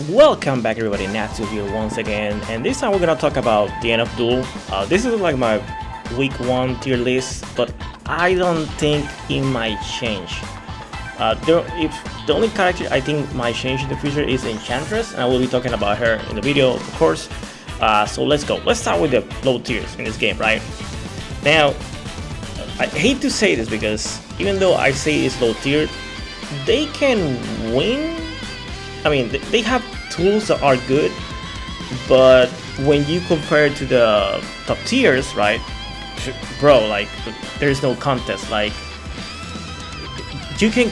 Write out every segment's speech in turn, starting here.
Welcome back everybody, Natsu here once again, and this time we're gonna talk about DNF Duel. This is like my week 1 tier list, but I don't think it might change. If the only character I think might change in the future is Enchantress, and I will be talking about her in the video, of course. So let's go. Let's start with the low tiers in this game, right? Now, I hate to say this because even though I say it's low tier, they can win. I mean, they have tools that are good, but when you compare it to the top tiers, right, bro, like there's no contest. Like you can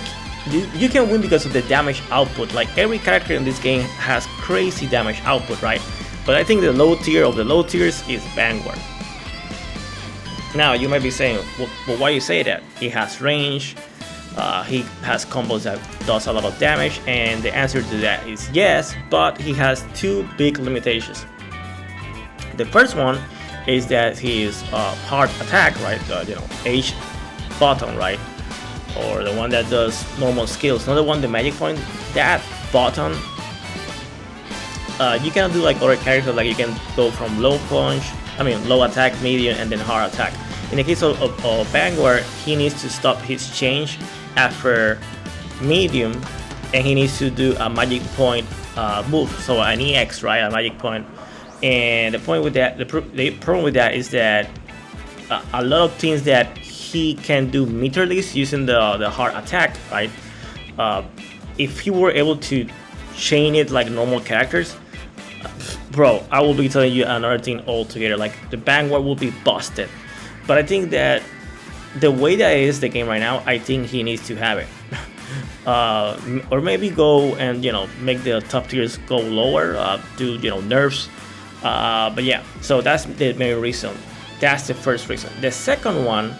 win because of the damage output. Like every character in this game has crazy damage output, right? But I think the low tier of the low tiers is Vanguard. Now you might be saying, well, why you say that? He has range. He has combos that does a lot of damage, and the answer to that is yes, but he has two big limitations. The first one is that his hard attack, right, H button, right, or the one that does normal skills, not the one the magic point, that button, you cannot do like other characters, like you can go from low attack, medium, and then hard attack. In the case of Vanguard, he needs to stop his change after medium, and he needs to do a magic point move, so an EX, right, a magic point. And the point with that, the problem with that is that a lot of things that he can do meterless using the hard attack, right, if he were able to chain it like normal characters, bro, I will be telling you another thing altogether. Like the Vanguard will be busted. But I think that the way that it is the game right now, I think he needs to have it. Or maybe go and make the top tiers go lower, do nerfs. But yeah, so that's the main reason. That's the first reason. The second one,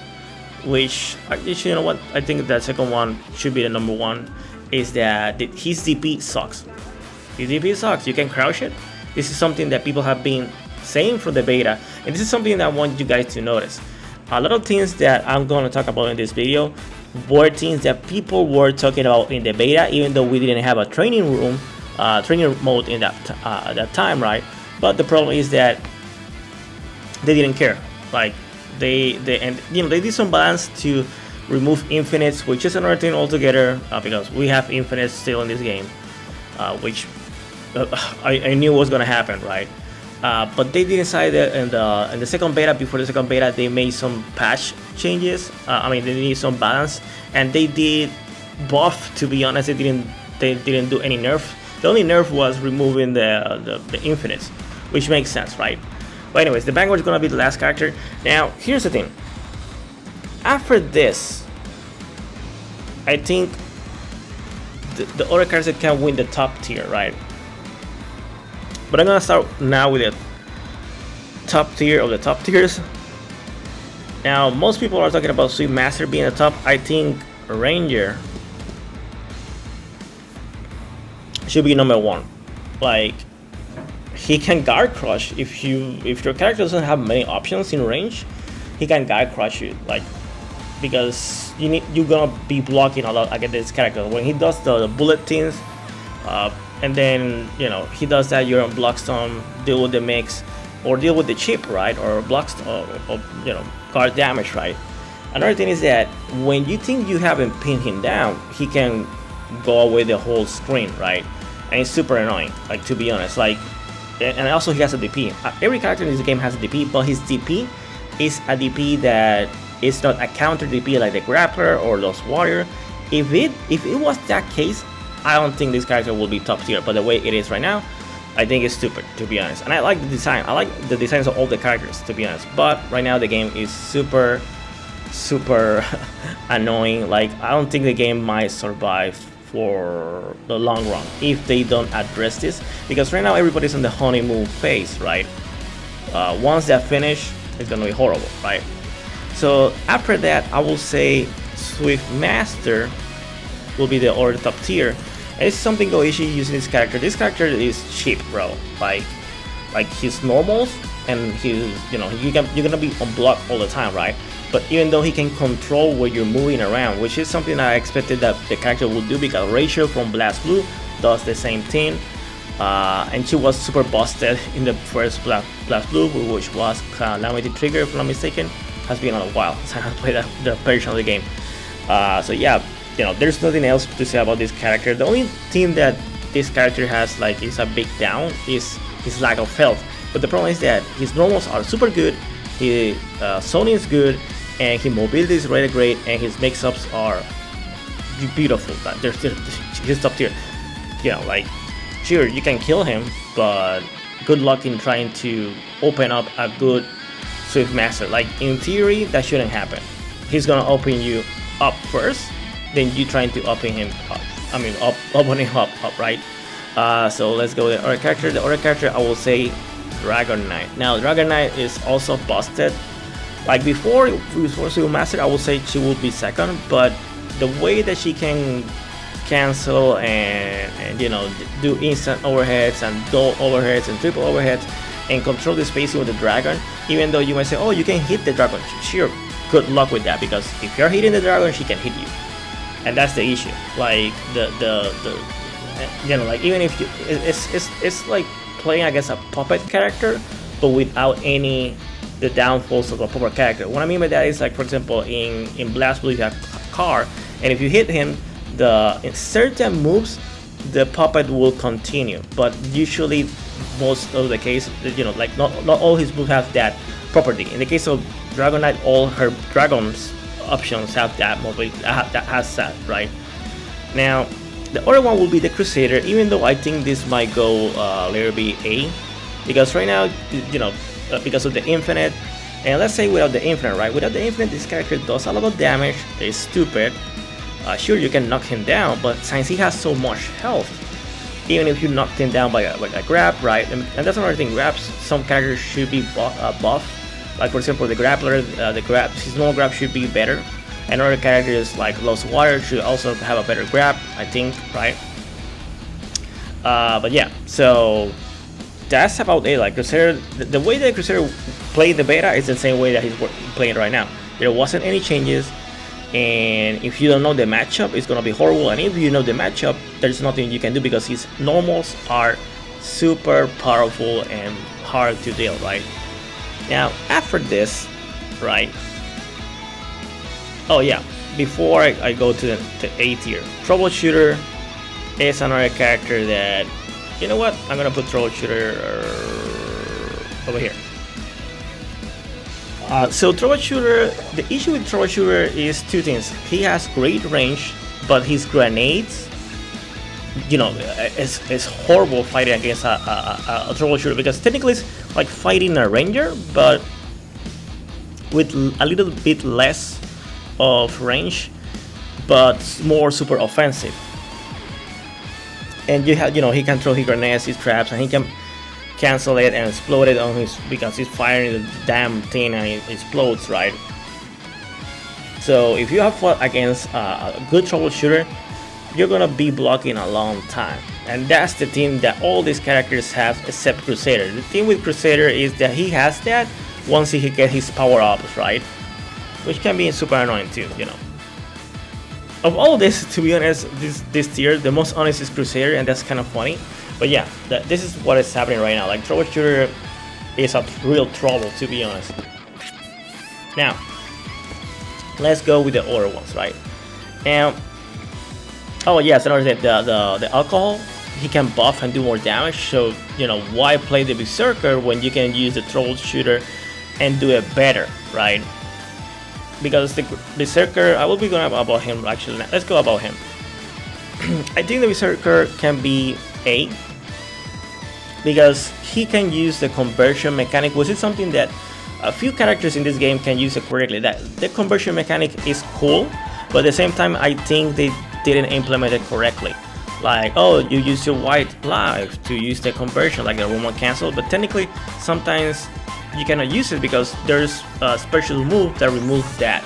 which actually, I think the second one should be the number one, is that his DP sucks. His DP sucks. You can crouch it. This is something that people have been saying from the beta, and this is something that I want you guys to notice. A lot of things that I'm going to talk about in this video were things that people were talking about in the beta, even though we didn't have a training room, training mode in that at that time, right? But the problem is that they didn't care. Like they did some balance to remove infinites, which is another thing altogether, because we have infinites still in this game, which I knew was gonna happen, right? But they decided in the second beta, before the second beta, they made some patch changes. They need some balance, and they did buff. To be honest, they didn't do any nerf. The only nerf was removing the infinites, which makes sense, right? But anyways, the Vanguard is gonna be the last character. Now, here's the thing. After this, I think the other characters that can win the top tier, right? But I'm gonna start now with the top tier of the top tiers. Now, most people are talking about Sweet Master being the top. I think Ranger should be number one. Like, he can guard crush if your character doesn't have many options in range. He can guard crush you, like, because you're gonna be blocking a lot against this character when he does the bullet things. And then he does that, you're on Blockstone, deal with the mix, or deal with the chip, right, or Blockstone, or guard damage, right. Another thing is that when you think you haven't pinned him down, he can go away the whole screen, right, and it's super annoying, like, to be honest. Like, and also he has a DP. Every character in this game has a DP, but his DP is a DP that is not a counter DP like the Grappler or Lost Warrior. If it was that case, I don't think this character will be top tier, but the way it is right now, I think it's stupid, to be honest. And I like the design. I like the designs of all the characters, to be honest. But right now the game is super annoying. Like, I don't think the game might survive for the long run if they don't address this, because right now everybody's on the honeymoon phase, right? Once that finish, it's gonna be horrible, right? So after that, I will say Swift Master will be the other top tier. And it's something Goichi using this character. This character is cheap, bro. Like his normals, and his you're gonna be on block all the time, right? But even though he can control where you're moving around, which is something I expected that the character would do, because Ratio from Blast Blue does the same thing. and she was super busted in the first Blast Blue, which was Calamity Trigger, if I'm not mistaken. Has been a while since I have played the version of the game. So yeah, there's nothing else to say about this character. The only thing that this character has like is a big down is his lack of health. But the problem is that his normals are super good, his zoning is good, and his mobility is really great, and his mix-ups are beautiful. He's top tier. Like, sure, you can kill him, but good luck in trying to open up a good Swift Master. Like, in theory, that shouldn't happen. He's gonna open you up first, then you trying to open him up. Opening him up, right? So let's go with the other character. The other character, I will say Dragon Knight. Now, Dragon Knight is also busted. Like before Swift Master, I would say she would be second, but the way that she can cancel and do instant overheads and double overheads and triple overheads and control the spacing with the dragon, even though you might say, oh, you can hit the dragon, sure, good luck with that, because if you're hitting the dragon, she can hit you, and that's the issue. Like like even if you, it's like playing against a puppet character, but without any the downfalls of a puppet character. What I mean by that is, like, for example, in Blast Blue you have Car, and if you hit him, in certain moves the puppet will continue, but usually most of the case, like not all his moves have that property. In the case of Dragon Knight, all her dragons options have that that has that, right? Now the other one will be the Crusader, even though I think this might go layer B A, because right now, because of the infinite, and let's say without the infinite, right? Without the infinite, this character does a lot of damage. It's stupid. Sure, you can knock him down, but since he has so much health, even if you knocked him down by a grab, right? And that's another thing. Grabs, some characters should be buff. Like, for example, the grappler, his normal grab should be better. And other characters like Lost Water should also have a better grab, I think, right? But yeah, so that's about it. Like, Crusader, the way that Crusader played the beta is the same way that he's playing right now. There wasn't any changes. And if you don't know the matchup, it's gonna be horrible. And if you know the matchup, there's nothing you can do, because his normals are super powerful and hard to deal, right? Now, after this, right? Oh yeah, before I go to the A tier, Troubleshooter is another character that, you know what? I'm gonna put Troubleshooter over here. So Troubleshooter, the issue with Troubleshooter is two things. He has great range, but his grenades, it's horrible fighting against a Troubleshooter, because technically it's like fighting a Ranger, but with a little bit less of range, but more super offensive. And you have, he can throw his grenades, his traps, and he can cancel it and explode it on his, because he's firing the damn thing and it explodes, right? So if you have fought against a good Troubleshooter, you're gonna be blocking a long time, and that's the thing that all these characters have except Crusader. The thing with Crusader is that he has that once he gets his power ups, right? Which can be super annoying too, Of all this, to be honest, this tier, the most honest is Crusader, and that's kind of funny. But yeah, this is what is happening right now. Like, Troubleshooter is a real trouble, to be honest. Now, let's go with the other ones, right? And oh yes, another thing, the alcohol, he can buff and do more damage. So why play the Berserker when you can use the Troubleshooter and do it better, right? Because the Berserker, I will be going about him actually. Let's go about him. I think the Berserker can be A, because he can use the conversion mechanic, which is something that a few characters in this game can use it correctly. That the conversion mechanic is cool, but at the same time, I think they didn't implement it correctly. Like, oh, you use your white life to use the conversion, like the Roman cancel, but technically, sometimes you cannot use it because there's a special move that removes that.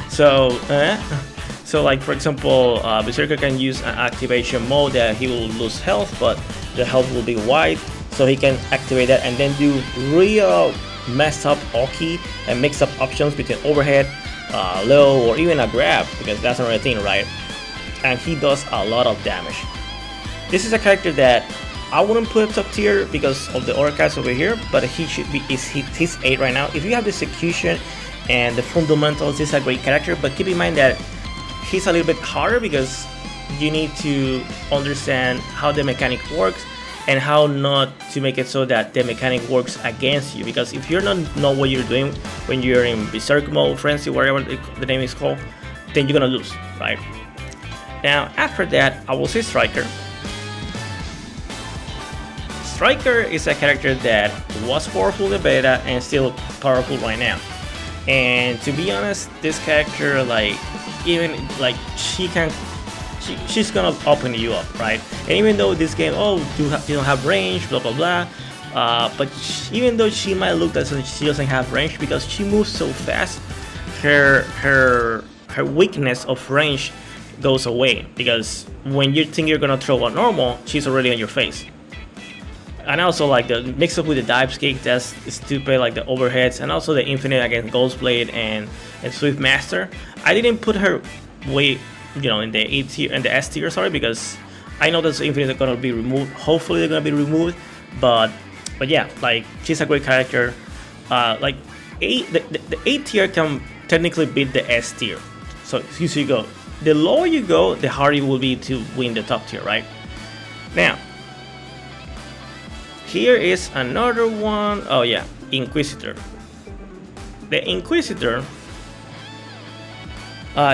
So like, for example, Berserker can use an activation mode that he will lose health, but the health will be white, so he can activate that and then do real messed up Oki and mix up options between overhead, low, or even a grab, because that's another thing, right? And he does a lot of damage. This is a character that I wouldn't put a top tier because of the other cast over here, but he should be he's 8 right now. If you have the execution and the fundamentals, he's a great character, but keep in mind that he's a little bit harder because you need to understand how the mechanic works and how not to make it so that the mechanic works against you, because if you don't know what you're doing when you're in Berserk mode, Frenzy, whatever the name is called, then you're gonna lose, right? Now after that, I will say Striker. Striker is a character that was powerful in the beta and still powerful right now. And to be honest, this character, like, even like she's gonna open you up, right? And even though this game, oh, you don't have range, blah blah blah, but even though she might look that she doesn't have range because she moves so fast, her weakness of range goes away, because when you think you're gonna throw a normal, she's already on your face. And also like the mix up with the dive kick, that's stupid, like the overheads, and also the infinite against Ghostblade and Swift Master. I didn't put her way, you know, in the A tier and the S tier, sorry, because I know that infinite are gonna be removed. Hopefully they're gonna be removed, but yeah, like she's a great character. Like the A tier can technically beat the S tier. So you go. The lower you go, the harder it will be to win the top tier, right? Now, here is another one. Oh yeah, Inquisitor. The Inquisitor,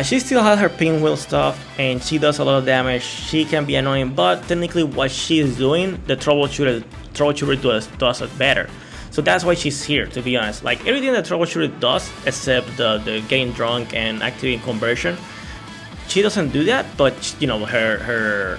she still has her pinwheel stuff and she does a lot of damage. She can be annoying, but technically what she is doing, the troubleshooter does it better. So that's why she's here, to be honest. Like everything that troubleshooter does, except the getting drunk and activating conversion, she doesn't do that. But you know, her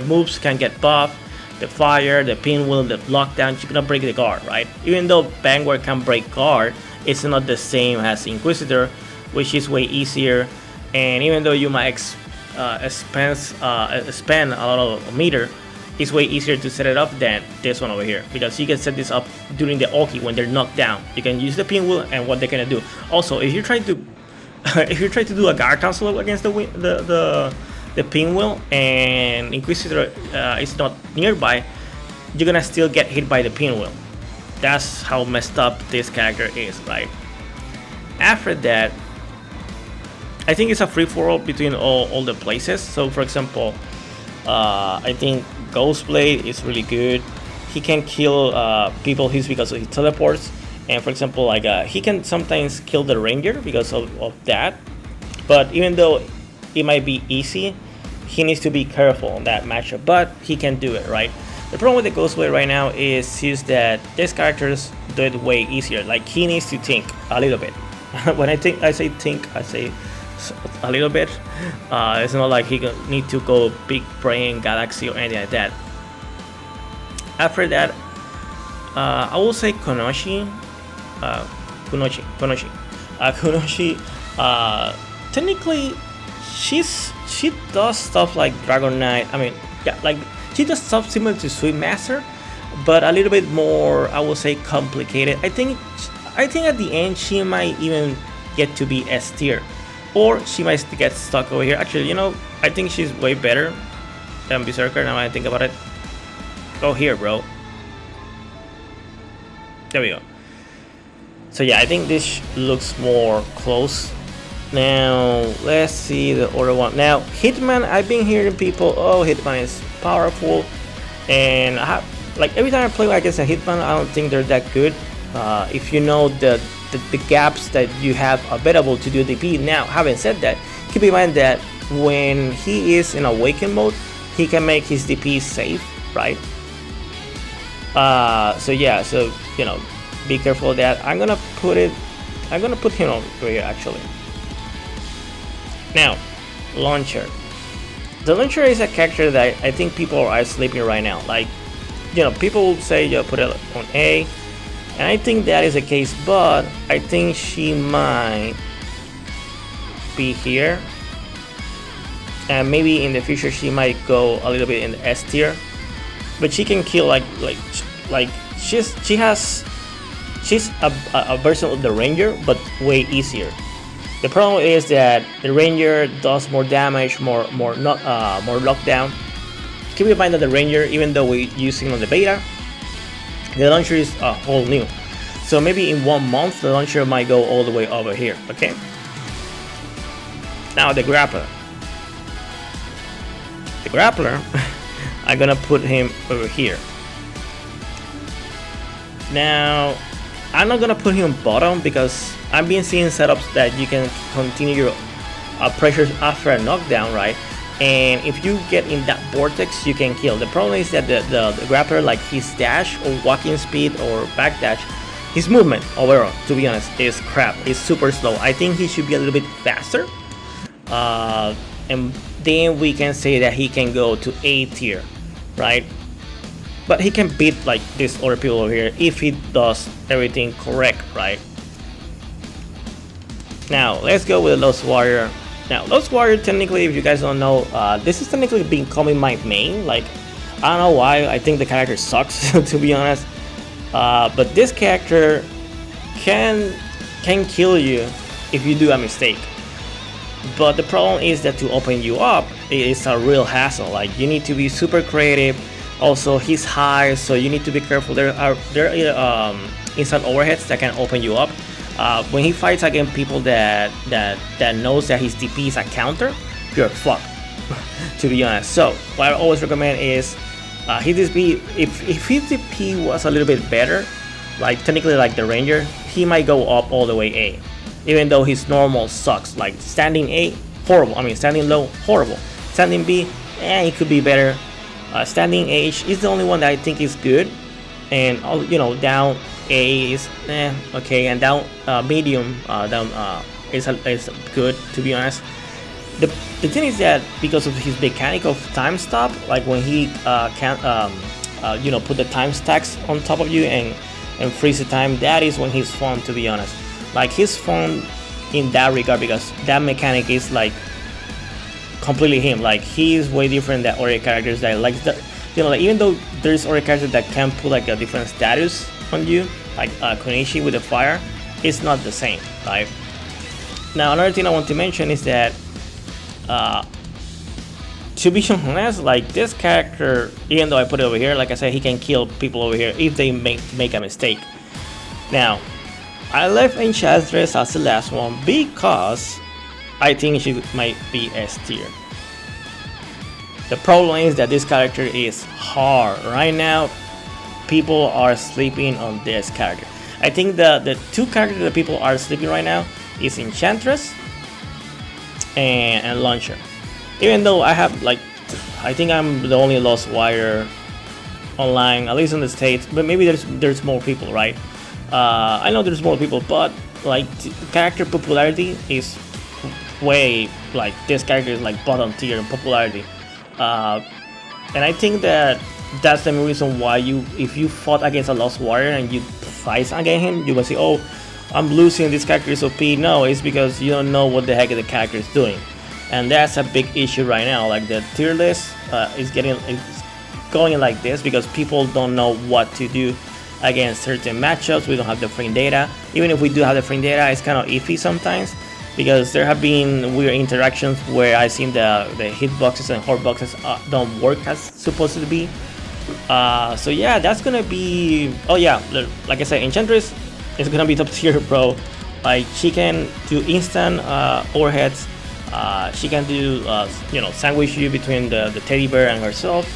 moves can get buffed. The fire, the pinwheel, the lockdown, she cannot break the guard, right? Even though Vanguard can break guard, it's not the same as Inquisitor, which is way easier. And even though you might spend a lot of meter, it's way easier to set it up than this one over here, because you can set this up during the Oki when they're knocked down. You can use the pinwheel and what they're gonna do. Also, if you try to do a guard cancel against the pinwheel and Inquisitor is not nearby, you're gonna still get hit by the pinwheel. That's how messed up this character is, right? After that, I think it's a free-for-all between all the places. So for example, I think Ghostblade is really good. He can kill people because he teleports, and for example, like he can sometimes kill the ranger because of that. But even though it might be easy, he needs to be careful on that matchup, but he can do it, right? The problem with the Ghostblade right now is that these characters do it way easier. Like he needs to think a little bit. When I say think, I say a little bit. It's not like he need to go big brain galaxy or anything like that. After that, I will say Kunoshi. Kunoshi. Technically, she does stuff like Dragon Knight. I mean, yeah, like she does stuff similar to Sweet Master, but a little bit more, I would say, complicated. I think at the end she might even get to be S tier, or she might get stuck over here. Actually, you know, I think she's way better than Berserker now I think about it. Go here, bro. There we go. So yeah, I think this looks more close. Now let's see the other one. Now Hitman, I've been hearing people, oh, Hitman is powerful, and I have, like, every time I play against a Hitman, I don't think they're that good. If you know the gaps that you have available to do DP. Now, having said that, keep in mind that when he is in awaken mode, he can make his DP safe, right? So yeah, so you know, be careful of that. I'm gonna put him over here actually. Now, Launcher. The Launcher is a character that I think people are sleeping right now. Like, you know, people will say, you put it on A, and I think that is the case, but I think she might be here, and maybe in the future she might go a little bit in the S tier. But she can kill she's a version of the Ranger, but way easier. The problem is that the Ranger does more damage, more lockdown. Keep keep in mind that the Ranger, even though we're using on the beta, the launcher is all new. So maybe in 1 month the launcher might go all the way over here. Okay. Now the grappler. The grappler, I'm gonna put him over here. Now, I'm not gonna put him bottom because I've been seeing setups that you can continue your pressures after a knockdown, right? And if you get in that vortex, you can kill. The problem is that the grappler, like his dash or walking speed or backdash, his movement overall, to be honest, is crap. It's super slow. I think he should be a little bit faster. And then we can say that he can go to A tier, right? But he can beat like this other people over here if he does everything correct, right? Now let's go with the Lost Warrior. Now Lost Warrior, technically, if you guys don't know, this is technically becoming my main. Like, I don't know why, I think the character sucks to be honest. But this character can kill you if you do a mistake. But the problem is that to open you up, it is a real hassle. Like, you need to be super creative. Also, he's high, so you need to be careful. There are instant overheads that can open you up. When he fights against people that knows that his DP is a counter, you're fucked. To be honest. So what I always recommend is his DP. If his DP was a little bit better, like technically like the Ranger, he might go up all the way A. Even though his normal sucks. Like standing A, horrible. I mean standing low, horrible. Standing B, it could be better. Standing H is the only one that I think is good, and you know, down A is okay, and down medium is good, to be honest. The thing is that because of his mechanic of time stop, like when he can you know, put the time stacks on top of you and freeze the time, that is when he's fun, to be honest. Like, he's fun in that regard because that mechanic is like completely him. Like, he is way different than other characters that like you know, like, even though there's other characters that can put like a different status on you, like Konishi with the fire, it's not the same, right? Now another thing I want to mention is that to be honest, like, this character, even though I put it over here, like I said, he can kill people over here if they make a mistake. Now I left Enchantress as the last one because I think she might be S tier. The problem is that this character is hard. Right now, people are sleeping on this character. I think the two characters that people are sleeping right now is Enchantress and Launcher. Even though I have, like, I think I'm the only Lost Warrior online, at least in the States, but maybe there's more people, right? I know there's more people, but like, character popularity is way, like, this character is like bottom tier in popularity, and I think that's the reason why if you fought against a Lost Warrior and you fight against him, you will say, oh, I'm losing, this character is OP. No, it's because you don't know what the heck the character is doing, and that's a big issue right now. Like, the tier list is going like this because people don't know what to do against certain matchups. We don't have the frame data. Even if we do have the frame data, it's kind of iffy sometimes because there have been weird interactions where I've seen the hitboxes and hardboxes don't work as supposed to be. So yeah, that's gonna be, oh yeah, like I said, Enchantress is gonna be top tier, bro. Like, she can do instant overheads. She can do you know, sandwich you between the teddy bear and herself.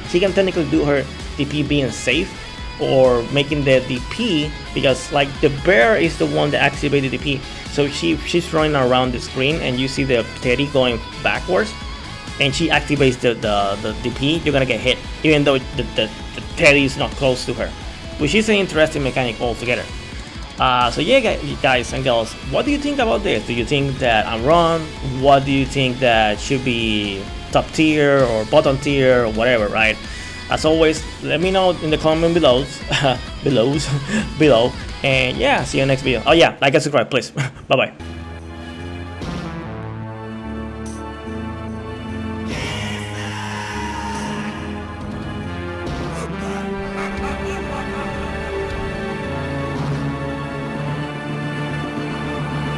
She can technically do her DP being safe or making the DP, because like the bear is the one that activated the DP. So she's running around the screen and you see the teddy going backwards and she activates the DP, you're gonna get hit even though the teddy is not close to her, which is an interesting mechanic altogether. So yeah, guys and girls, what do you think about this? Do you think that I'm wrong? What do you think that should be top tier or bottom tier or whatever, right? As always, let me know in the comment below. And yeah, see you next video. Oh yeah, like and subscribe, please. Bye bye.